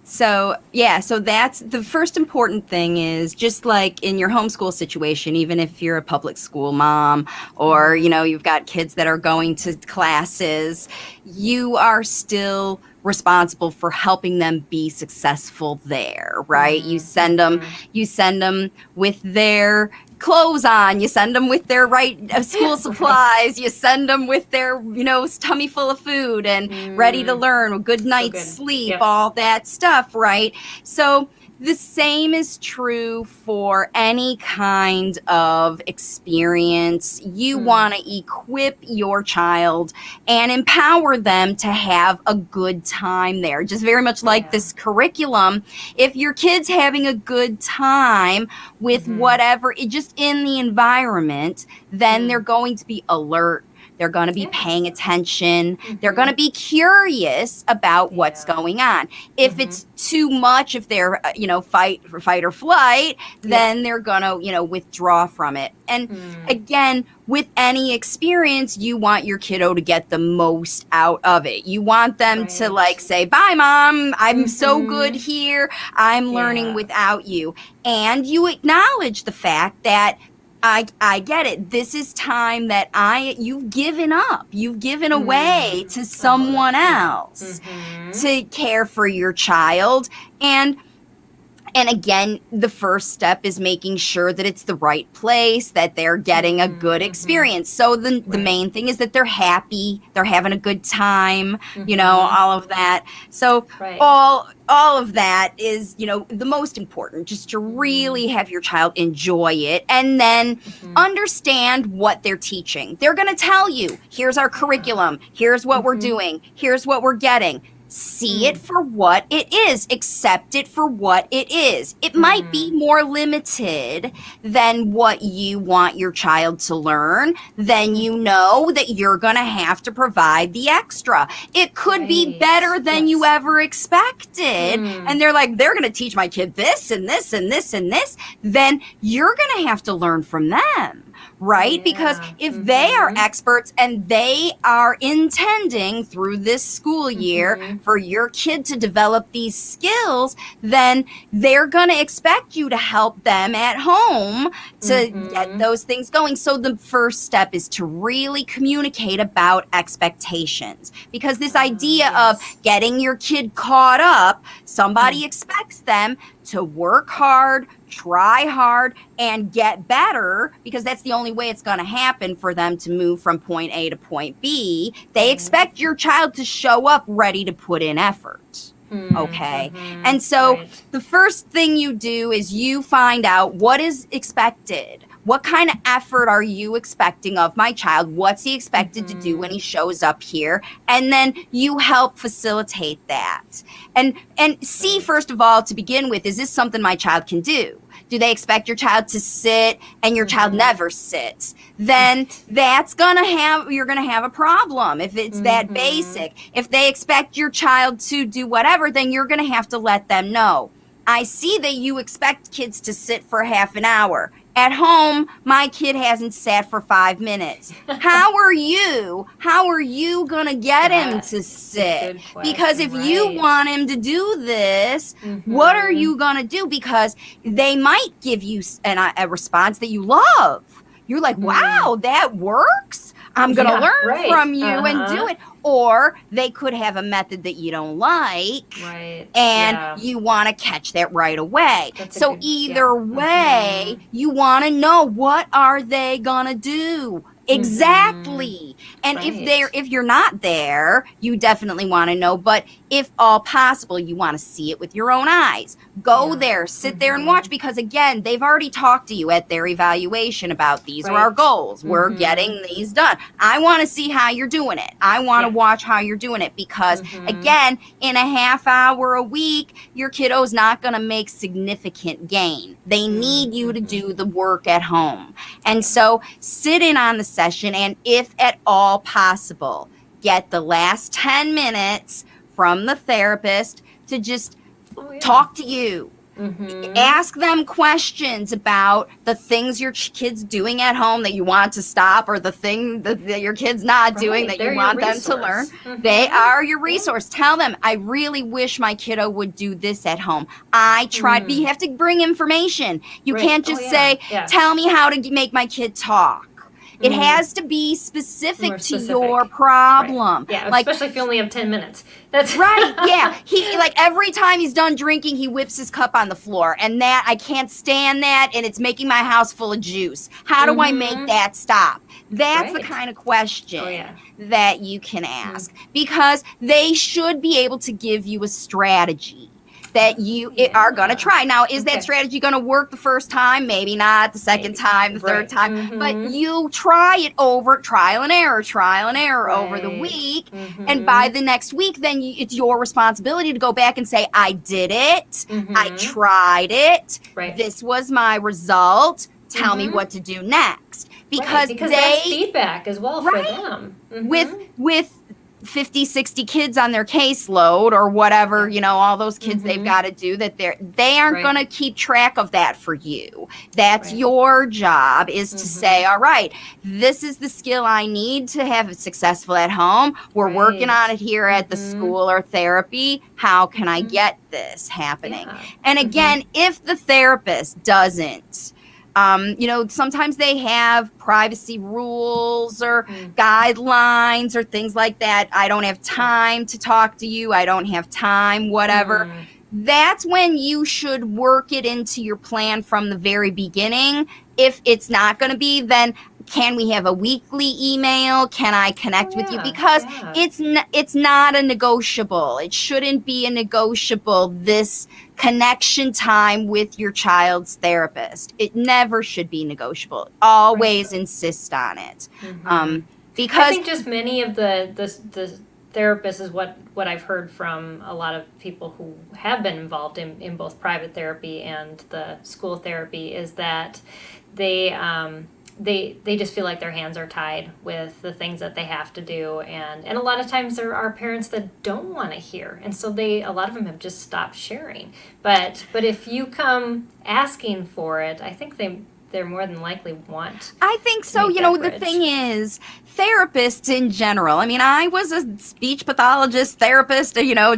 So that's the first important thing, is just like in your homeschool situation, even if you're a public school mom, or, you've got kids that are going to classes, you are still responsible for helping them be successful there, right? You send them with their clothes on, you send them with their right school supplies, you send them with their, tummy full of food and ready to learn, a good night's sleep, all that stuff, right? So the same is true for any kind of experience. You want to equip your child and empower them to have a good time there. Just very much like this curriculum. If your kid's having a good time with whatever, just in the environment, then they're going to be alert. They're going to be paying attention. They're going to be curious about what's going on. If it's too much, if they're, fight or flight, then they're going to, withdraw from it. And again, with any experience, you want your kiddo to get the most out of it. You want them to say, bye, Mom. I'm so good here. I'm learning without you. And you acknowledge the fact that I get it. This is time that you've given up. You've given away to someone else to care for your child. And again, the first step is making sure that it's the right place, that they're getting a good experience. So the main thing is that they're happy, they're having a good time, all of that. So all of that is, the most important, just to really have your child enjoy it and then understand what they're teaching. They're going to tell you, here's our curriculum, here's what we're doing, here's what we're getting. See it for what it is. Accept it for what it is. It might be more limited than what you want your child to learn. Then you know that you're going to have to provide the extra. It could be better than you ever expected. And they're going to teach my kid this and this and this and this. Then you're going to have to learn from them. Right? Because if they are experts and they are intending through this school year for your kid to develop these skills, then they're going to expect you to help them at home to get those things going. So the first step is to really communicate about expectations, because this idea of getting your kid caught up, somebody expects them to work hard, try hard, and get better, because that's the only way it's going to happen for them to move from point A to point B. They expect your child to show up ready to put in effort. Okay. And so the first thing you do is you find out what is expected. What kind of effort are you expecting of my child? What's he expected to do when he shows up here? And then you help facilitate that. And see, first of all, to begin with, is this something my child can do? Do they expect your child to sit and your child never sits? Then you're going to have a problem if it's that basic. If they expect your child to do whatever, then you're going to have to let them know. I see that you expect kids to sit for half an hour. At home, my kid hasn't sat for 5 minutes. How are you going to get him to sit? Because if you want him to do this, what are you going to do? Because they might give you a response that you love. You're like, wow, that works. I'm going to learn from you and do it. Or they could have a method that you don't like, and you want to catch that right away. So either way, you want to know, what are they going to do? Exactly. And if you're not there, you definitely want to know. But if all possible, you want to see it with your own eyes. Go there, sit there and watch, because again, they've already talked to you at their evaluation about these are our goals. We're getting these done. I want to see how you're doing it. I want to watch how you're doing it, because again, in a half hour a week, your kiddo's not going to make significant gain. They need you to do the work at home. And so sit in on the session, and if at all possible, get the last 10 minutes from the therapist to just talk to you. Ask them questions about the things your kid's doing at home that you want to stop, or the thing that your kid's not doing that you want them to learn. They are your resource. Tell them, I really wish my kiddo would do this at home. I tried. You have to bring information. You can't just say, tell me how to make my kid talk. It has to be specific More to specific. your problem. Right. Yeah, Like, especially if you only have 10 minutes. That's right, yeah. He, like, every time he's done drinking, he whips his cup on the floor. And that, I can't stand that, and it's making my house full of juice. How do I make that stop? That's the kind of question that you can ask. Because they should be able to give you a strategy that you are going to try. Now, is that strategy going to work the first time? Maybe not. The second time, the third time. But you try it over, trial and error over the week. And by the next week, then it's your responsibility to go back and say, I did it. I tried it. This was my result. Tell me what to do next. Because that's feedback as well for them. With 50, 60 kids on their caseload or whatever, you know, all those kids they've got to do, that they aren't going to keep track of that for you. That's your job, is to say, all right, this is the skill I need to have it successful at home. We're working on it here at the school or therapy. How can I get this happening? And again, if the therapist doesn't, you know, sometimes they have privacy rules or guidelines or things like that. I don't have time to talk to you. I don't have time, whatever. That's when you should work it into your plan from the very beginning. If it's not going to be, then can we have a weekly email? Can I connect with you? Because it's not a negotiable. It shouldn't be a negotiable, this connection time with your child's therapist. It never should be negotiable. Always insist on it. Because I think just many of the therapists is what I've heard from a lot of people who have been involved in both private therapy and the school therapy, is that they just feel like their hands are tied with the things that they have to do, and a lot of times there are parents that don't want to hear, and so a lot of them have just stopped sharing. But if you come asking for it, I think they're more than likely want. I think so. You know, the thing is, therapists in general, I mean, I was a speech pathologist, therapist, you know,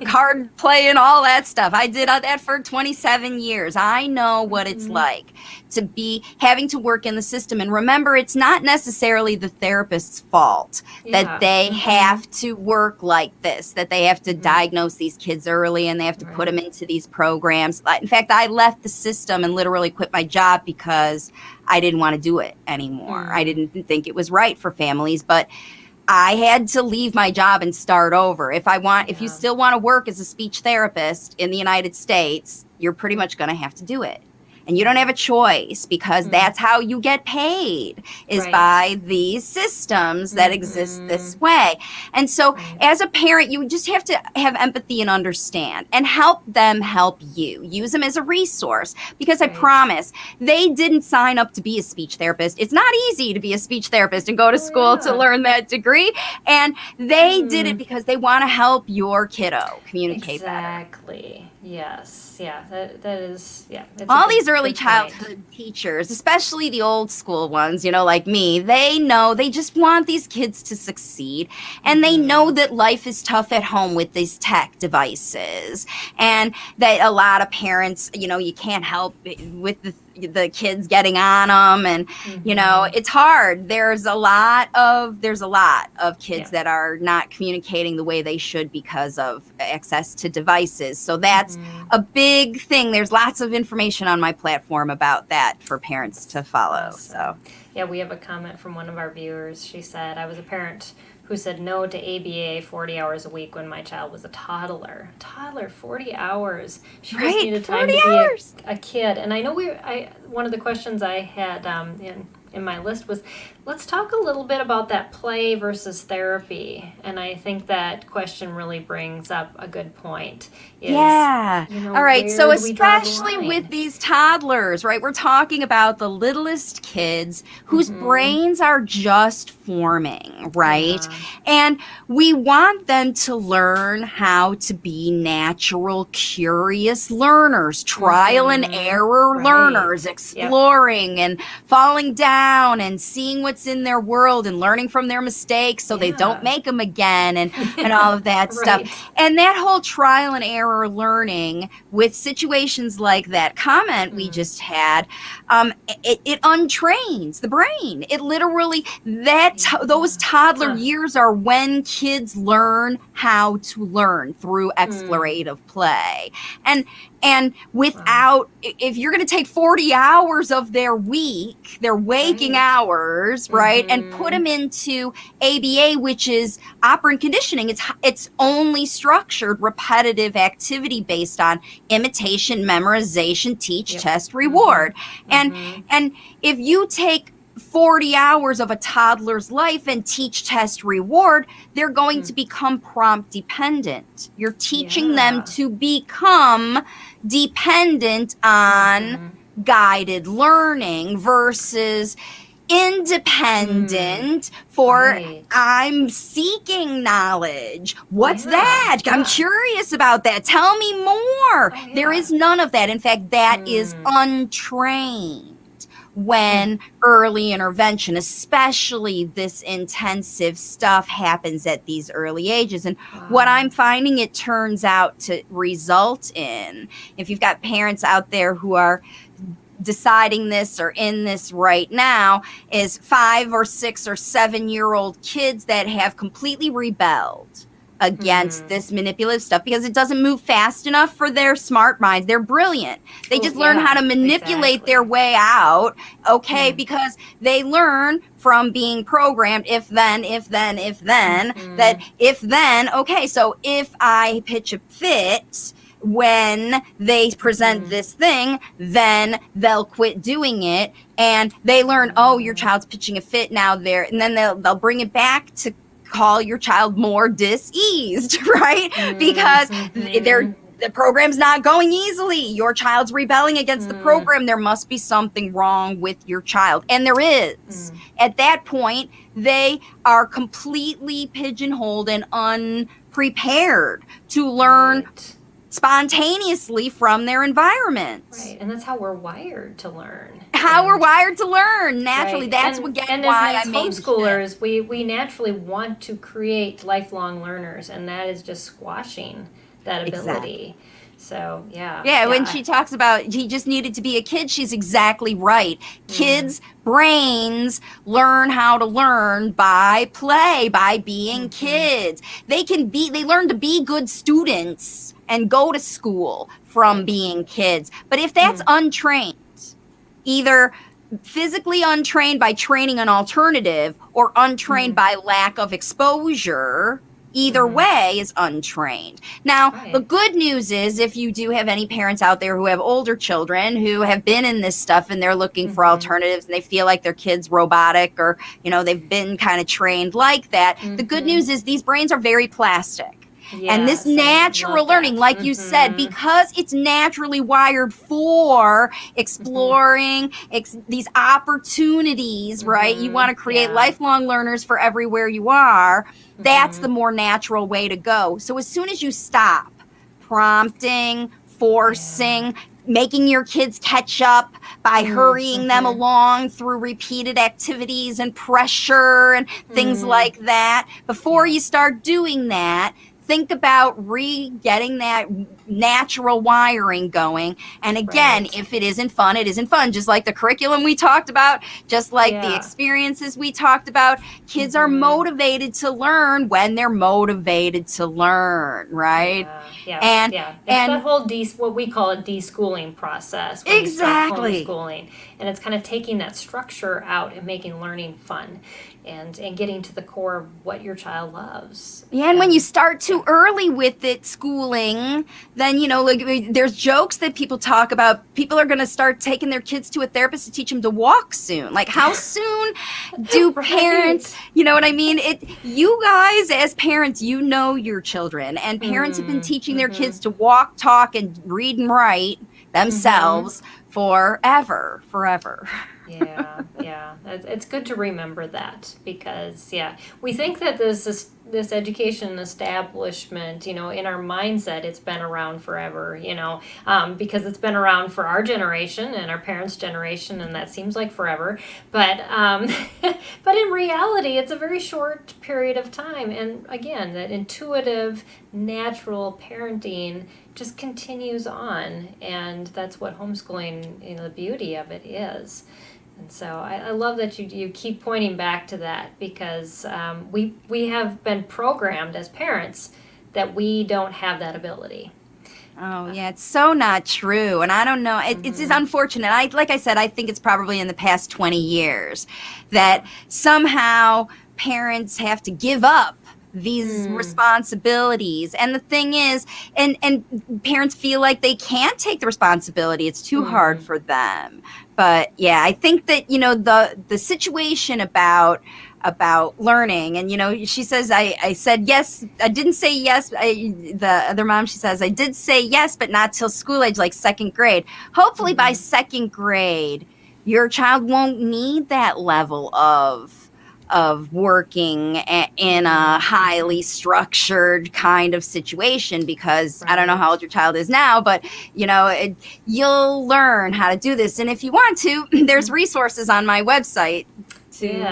card playing, all that stuff. I did all that for 27 years. I know what it's like to be having to work in the system. And remember, it's not necessarily the therapist's fault that they have to work like this, that they have to diagnose these kids early and they have to put them into these programs. In fact, I left the system and literally quit my job because I didn't want to do it anymore. I didn't think it was right for families, but I had to leave my job and start over. If you still want to work as a speech therapist in the United States, you're pretty much going to have to do it. And you don't have a choice, because that's how you get paid, is by these systems that exist this way. And so as a parent, you just have to have empathy and understand and help them help you. Use them as a resource, because I promise they didn't sign up to be a speech therapist. It's not easy to be a speech therapist and go to school to learn that degree. And they did it because they want to help your kiddo communicate better. Exactly. Yes. Yeah. That is. Yeah. All these early childhood teachers, especially the old school ones, you know, like me, they just want these kids to succeed. And they know that life is tough at home with these tech devices, and that a lot of parents, you know, you can't help with the kids getting on them, and you know, it's hard. There's a lot of kids that are not communicating the way they should because of access to devices. So that's a big thing. There's lots of information on my platform about that for parents to follow. So yeah, we have a comment from one of our viewers. She said, I was a parent who said no to ABA 40 hours a week when my child was a toddler. 40 hours. She just needed time to be a kid. And I know one of the questions I had in my list was, let's talk a little bit about that play versus therapy. And I think that question really brings up a good point. You know, all right. So especially with these toddlers, right? We're talking about the littlest kids whose brains are just forming, right? And we want them to learn how to be natural, curious learners, trial and error learners, exploring and falling down down and seeing what's in their world and learning from their mistakes so they don't make them again and all of that stuff. And that whole trial and error learning with situations like that comment we just had, it untrains the brain. It literally, those toddler years are when kids learn how to learn through explorative play. And without, if you're going to take 40 hours of their week, their waking hours, right, and put them into ABA, which is operant conditioning, it's only structured repetitive activity based on imitation, memorization, teach, test, reward. And if you take 40 hours of a toddler's life and teach, test, reward, they're going to become prompt dependent. You're teaching them to become dependent on guided learning versus independent for I'm seeking knowledge. What's that? I'm curious about that. Tell me more. There is none of that. In fact, that is untrained. When early intervention, especially this intensive stuff, happens at these early ages. And what I'm finding it turns out to result in, if you've got parents out there who are deciding this or in this right now, is 5 or 6 or 7-year-old kids that have completely rebelled against this manipulative stuff because it doesn't move fast enough for their smart minds. They're brilliant. They just learn how to manipulate their way out, because they learn from being programmed if then, that if then, so if I pitch a fit when they present this thing, then they'll quit doing it. And they learn, your child's pitching a fit now there, and then they'll bring it back to call your child more diseased, right? Because the program's not going easily. Your child's rebelling against the program. There must be something wrong with your child. And there is. At that point, they are completely pigeonholed and unprepared to learn spontaneously from their environment. Right, and that's how we're wired to learn. We're wired to learn naturally. That's why as homeschoolers, we naturally want to create lifelong learners, and that is just squashing that ability. So when she talks about he just needed to be a kid, she's exactly right. Kids' brains learn how to learn by play, by being kids. They learn to be good students and go to school from being kids. But if that's untrained, either physically untrained by training an alternative or untrained by lack of exposure, either way is untrained. Now, the good news is if you do have any parents out there who have older children who have been in this stuff and they're looking for alternatives and they feel like their kid's robotic or, they've been kind of trained like that, the good news is these brains are very plastic. And this natural learning, like you said, because it's naturally wired for exploring these opportunities, right? You want to create lifelong learners for everywhere you are. That's the more natural way to go. So as soon as you stop prompting, forcing, making your kids catch up by hurrying them along through repeated activities and pressure and things like that, before you start doing that, think about getting that natural wiring going. And again, if it isn't fun, it isn't fun. Just like the curriculum we talked about, just like the experiences we talked about, kids are motivated to learn when they're motivated to learn, right? It's that whole what we call a deschooling process. Exactly. Homeschooling. And it's kind of taking that structure out and making learning fun. And getting to the core of what your child loves. And when you start too early with it, schooling, then, there's jokes that people talk about. People are going to start taking their kids to a therapist to teach them to walk soon. Like, how soon do parents, you know what I mean? You guys, as parents, your children. And parents have been teaching their kids to walk, talk, and read and write themselves forever. Yeah. It's good to remember that because, we think that this education establishment, in our mindset, it's been around forever, because it's been around for our generation and our parents' generation, and that seems like forever. But but in reality, it's a very short period of time. And again, that intuitive, natural parenting just continues on, and that's what homeschooling, the beauty of it is. And so I love that you keep pointing back to that because we have been programmed as parents that we don't have that ability. Oh, yeah, it's so not true. And I don't know, it's unfortunate. Like I said, I think it's probably in the past 20 years that somehow parents have to give up these responsibilities. And the thing is, and parents feel like they can't take the responsibility. It's too hard for them. But yeah, I think that, the situation about learning, and she says I said yes, I didn't say yes. The other mom, she says I did say yes, but not till school age, like second grade. Hopefully by second grade your child won't need that level of working in a highly structured kind of situation, because I don't know how old your child is now, but you'll learn how to do this. And if you want to, there's resources on my website to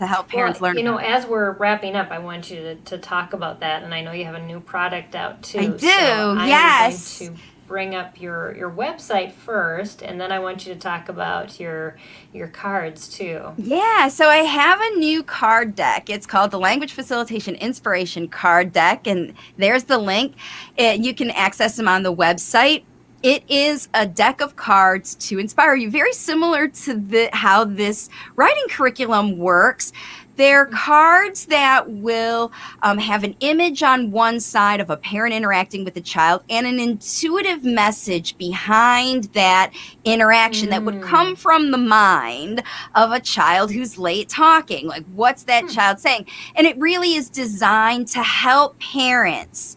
help parents learn. As we're wrapping up, I want you to talk about that, and I know you have a new product out too. I do. So yes. I'm going to bring up your website first, and then I want you to talk about your cards too. Yeah, so I have a new card deck. It's called the Language Facilitation Inspiration Card Deck, and there's the link. You can access them on the website. It is a deck of cards to inspire you, very similar to how this writing curriculum works. They're cards that will have an image on one side of a parent interacting with a child and an intuitive message behind that interaction that would come from the mind of a child who's late talking. Like, what's that child saying? And it really is designed to help parents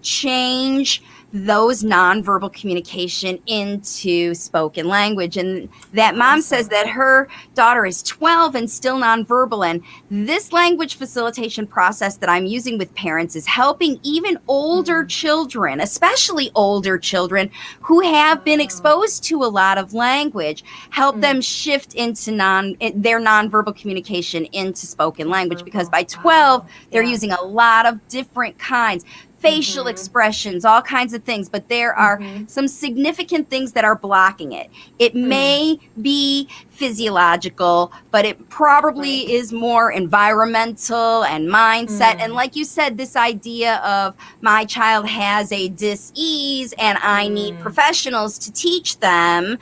change those nonverbal communication into spoken language. And that mom says that her daughter is 12 and still nonverbal. And this language facilitation process that I'm using with parents is helping even older children, especially older children who have been exposed to a lot of language, help them shift into their nonverbal communication into spoken language. Because by 12, they're using a lot of different kinds. Facial expressions, all kinds of things, but there are some significant things that are blocking it. It may be physiological, but it probably is more environmental and mindset. And like you said, this idea of my child has a dis-ease and I need professionals to teach them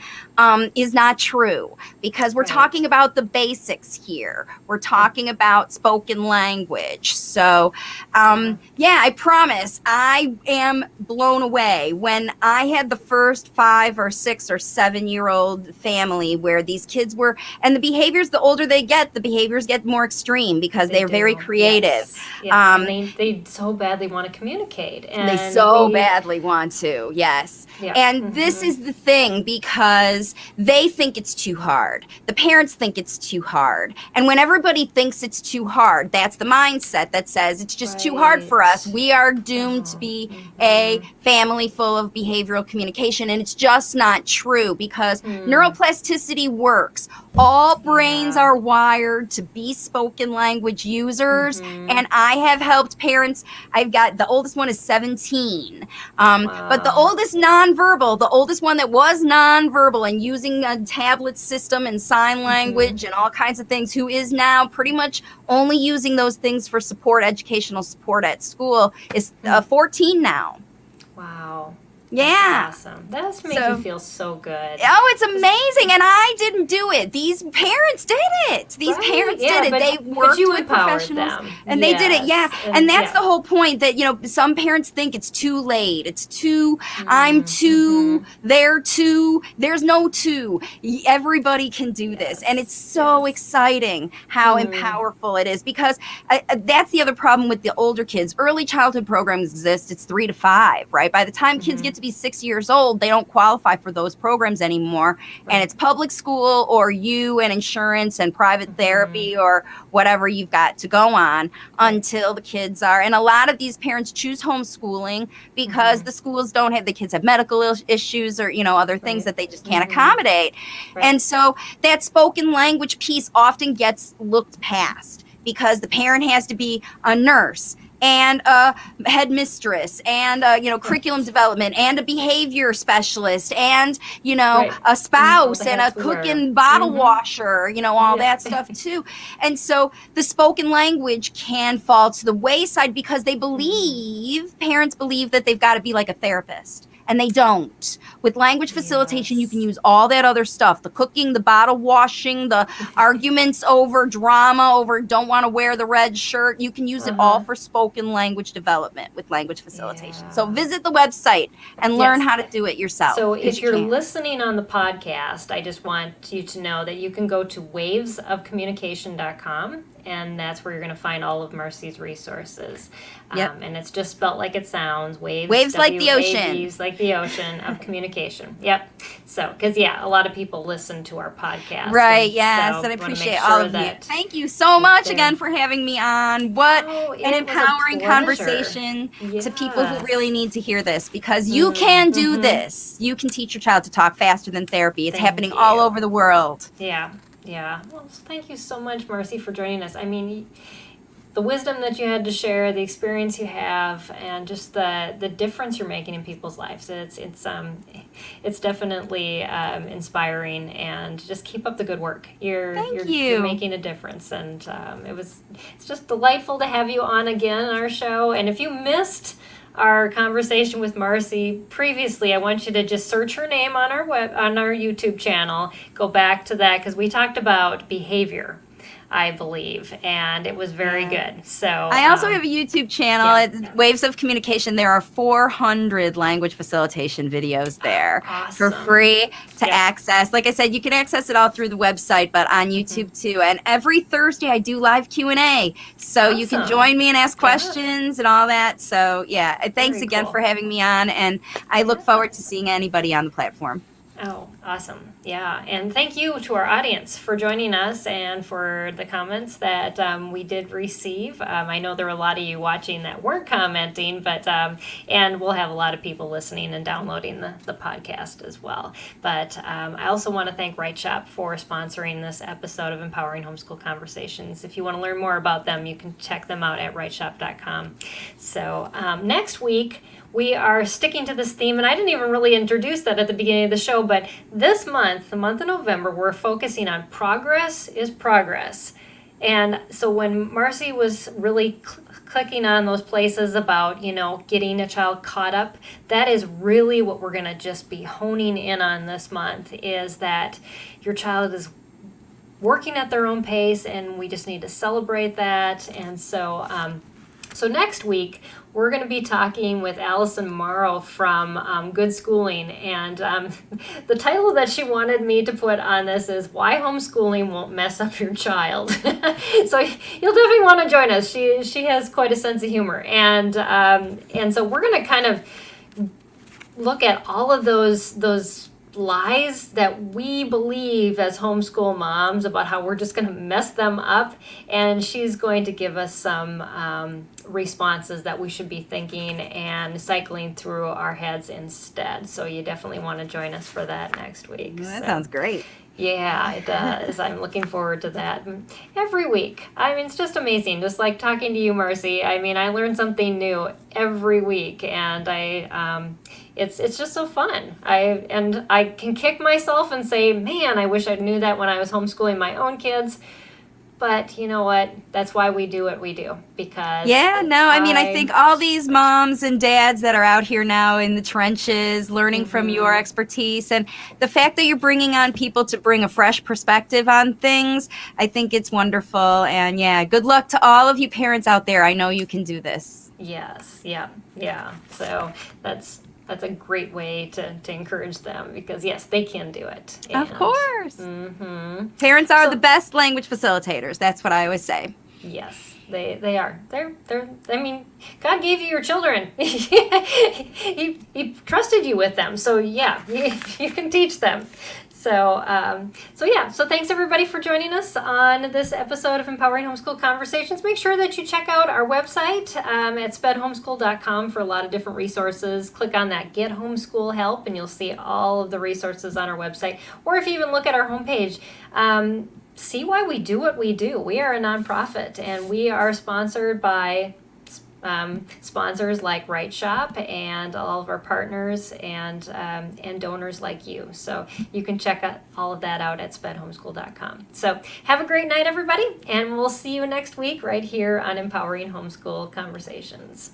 is not true, because we're talking about the basics here. We're talking about spoken language. So I promise I am blown away when I had the first 5 or 6 or 7-year-old family where these kids were, and the behaviors, the older they get, the behaviors get more extreme because they're very creative. Yes. Yeah. And they so badly want to communicate. And they so badly want to, yes. Yeah. And this is the thing, because they think it's too hard. The parents think it's too hard. And when everybody thinks it's too hard, that's the mindset that says it's just too hard for us. We are doomed to be a family full of behavioral communication. And it's just not true, because neuroplasticity works. All brains are wired to be spoken language users. And I have helped parents. I've got, the oldest one is 17. But the oldest nonverbal, the oldest one that was nonverbal and using a tablet system and sign language and all kinds of things, who is now pretty much only using those things for support, educational support at school, is 14 now. Wow. Yeah. That's awesome. That must make you feel so good. Oh, it's amazing. And I didn't do it. These parents did it. These parents did it. They worked with professionals. Them. And they did it. Yeah. And that's the whole point, that, some parents think it's too late. It's too, I'm too, they're too, there's no too. Everybody can do this. And it's so exciting how powerful it is, because that's the other problem with the older kids. Early childhood programs exist. It's 3 to 5, right? By the time kids get to be 6 years old, they don't qualify for those programs anymore. Right. And it's public school or you and insurance and private therapy or whatever you've got to go on until the kids are. And a lot of these parents choose homeschooling because the schools don't have, the kids have medical issues or, other things that they just can't accommodate. And so that spoken language piece often gets looked past because the parent has to be a nurse and a headmistress and curriculum development and a behavior specialist and a spouse and a cook and bottle washer, all that stuff too. And so the spoken language can fall to the wayside because they believe, parents believe that they've got to be like a therapist. And they don't. With language facilitation, you can use all that other stuff, the cooking, the bottle washing, the arguments over drama, over don't want to wear the red shirt. You can use it all for spoken language development with language facilitation. So visit the website and learn how to do it yourself. So if you're listening on the podcast, I just want you to know that you can go to wavesofcommunication.com. And that's where you're going to find all of Marci's resources. And it's just spelled like it sounds. Waves like the ocean. Waves like the ocean of communication. Yep. So, because, a lot of people listen to our podcast. Right, yes. And I appreciate all of you. Thank you so much again for having me on. What an empowering conversation to people who really need to hear this. Because you can do this. You can teach your child to talk faster than therapy. It's happening all over the world. Yeah. Well, thank you so much, Marci, for joining us. I mean, the wisdom that you had to share, the experience you have, and just the difference you're making in people's lives. It's definitely inspiring, and just keep up the good work. You're making a difference, and it's just delightful to have you on again on our show. And if you missed our conversation with Marci previously, I want you to just search her name on our YouTube channel. Go back to that because we talked about behavior, I believe, and it was very good. So I also have a YouTube channel. It's Waves of Communication. There are 400 language facilitation videos there for free to access. Like I said, you can access it all through the website, but on YouTube too. And every Thursday I do live Q&A, so you can join me and ask questions and all that. So thanks again for having me on, and I look forward to seeing anybody on the platform. Oh, awesome. Yeah. And thank you to our audience for joining us and for the comments that we did receive. I know there were a lot of you watching that weren't commenting, but and we'll have a lot of people listening and downloading the podcast as well. But I also want to thank Right Shop for sponsoring this episode of Empowering Homeschool Conversations. If you want to learn more about them, you can check them out at rightshop.com. So next week, we are sticking to this theme, and I didn't even really introduce that at the beginning of the show, but this month, the month of November, we're focusing on progress is progress. And so when Marci was really clicking on those places about, getting a child caught up, that is really what we're going to just be honing in on this month, is that your child is working at their own pace, and we just need to celebrate that. And so next week, we're going to be talking with Allison Morrow from Good Schooling, and the title that she wanted me to put on this is Why Homeschooling Won't Mess Up Your Child. So you'll definitely want to join us. She has quite a sense of humor, and so we're going to kind of look at all of those lies that we believe as homeschool moms about how we're just going to mess them up, and she's going to give us some responses that we should be thinking and cycling through our heads instead. So you definitely want to join us for that next week. That sounds great. Yeah, it does. I'm looking forward to that every week. I mean, it's just amazing. Just like talking to you, Marci. I mean, I learn something new every week, and it's just so fun. I can kick myself and say, man, I wish I knew that when I was homeschooling my own kids. But you know what? That's why we do what we do, because I think all these moms and dads that are out here now in the trenches learning from your expertise, and the fact that you're bringing on people to bring a fresh perspective on things, I think it's wonderful. And good luck to all of you parents out there. I know you can do this. Yes. Yeah. So that's a great way to encourage them, because yes, they can do it. And, of course. Parents are the best language facilitators. That's what I always say. Yes, They are. I mean, God gave you your children. he trusted you with them. So yeah, you can teach them. So thanks everybody for joining us on this episode of Empowering Homeschool Conversations. Make sure that you check out our website at spedhomeschool.com for a lot of different resources. Click on that Get Homeschool Help and you'll see all of the resources on our website. Or if you even look at our homepage, see why we do what we do. We are a nonprofit and we are sponsored by sponsors like Right Shop and all of our partners and donors like you. So you can check all of that out at spedhomeschool.com. So have a great night, everybody, and we'll see you next week right here on Empowering Homeschool Conversations.